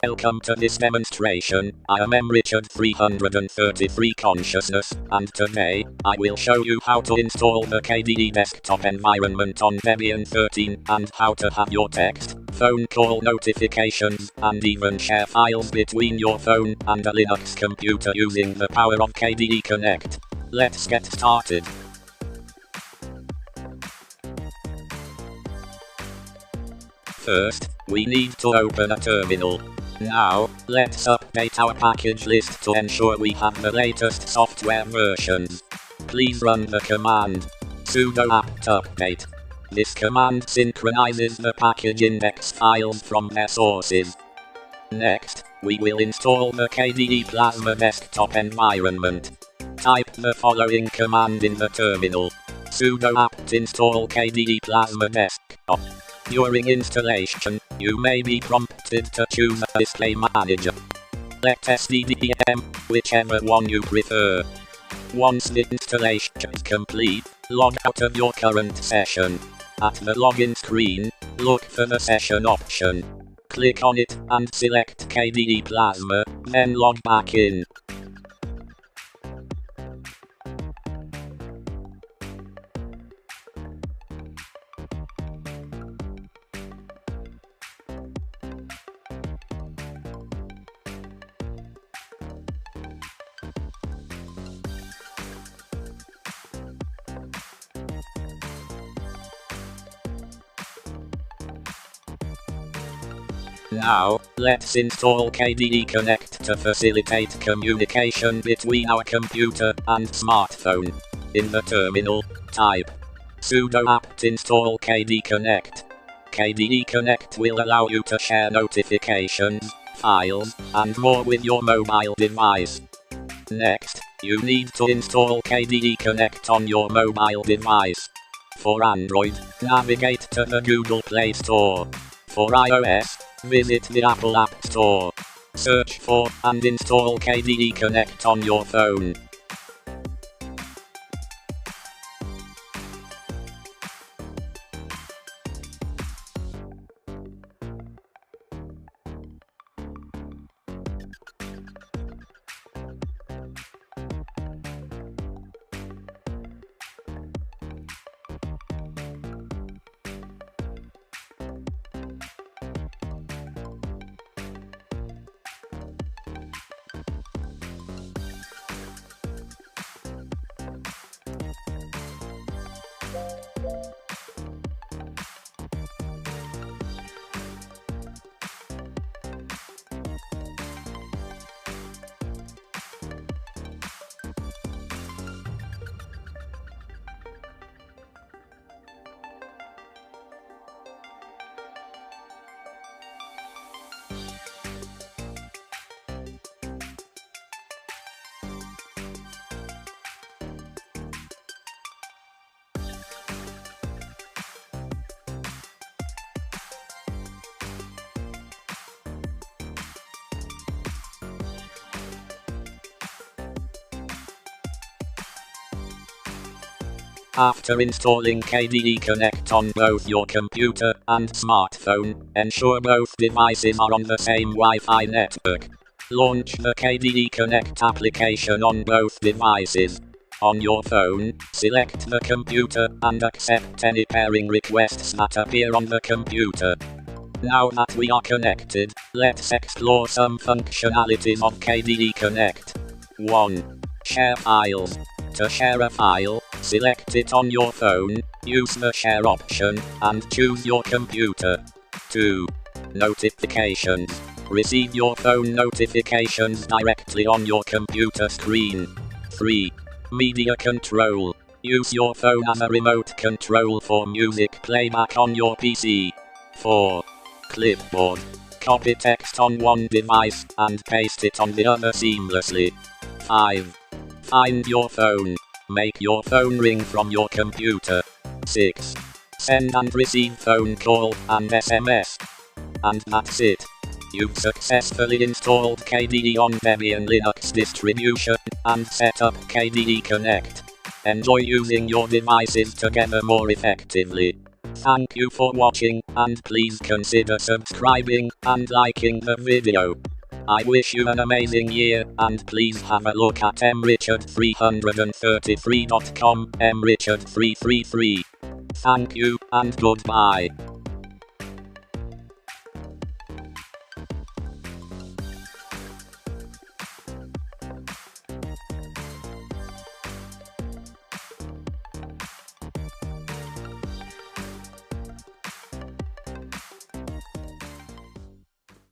Welcome to this demonstration. I am Richard 333 Consciousness, and today, I will show you how to install the KDE desktop environment on Debian 13 and how to have your text, phone call notifications, and even share files between your phone and a Linux computer using the power of KDE Connect. Let's get started. First, we need to open a terminal. Now, let's update our package list to ensure we have the latest software versions. Please run the command sudo apt update. This command synchronizes the package index files from their sources. Next, we will install the kde-plasma-desktop environment. Type the following command in the terminal: sudo apt install kde-plasma-desktop. During installation, you may be prompted to choose a display manager. Select SDDM, whichever one you prefer. Once the installation is complete, log out of your current session. At the login screen, look for the session option. Click on it and select KDE Plasma, then log back in. Now, let's install KDE Connect to facilitate communication between our computer and smartphone. In the terminal, type sudo apt install KDE Connect. KDE Connect will allow you to share notifications, files, and more with your mobile device. Next, you need to install KDE Connect on your mobile device. For Android, navigate to the Google Play Store. For iOS, visit the Apple App Store. Search for and install KDE Connect on your phone. After installing KDE Connect on both your computer and smartphone, ensure both devices are on the same Wi-Fi network. Launch the KDE Connect application on both devices. On your phone, select the computer and accept any pairing requests that appear on the computer. Now that we are connected, let's explore some functionalities of KDE Connect. 1. Share files. To share a file, select it on your phone, use the share option, and choose your computer. 2. Notifications. Receive your phone notifications directly on your computer screen. 3. Media control. Use your phone as a remote control for music playback on your PC. 4. Clipboard. Copy text on one device and paste it on the other seamlessly. 5. Find your phone. Make your phone ring from your computer. 6. Send and receive phone call and SMS. And that's it. You've successfully installed KDE on Debian Linux distribution and set up KDE Connect. Enjoy using your devices together more effectively. Thank you for watching, and please consider subscribing and liking the video. I wish you an amazing year, and please have a look at mrichard333.com, mrichard333. Thank you, and goodbye.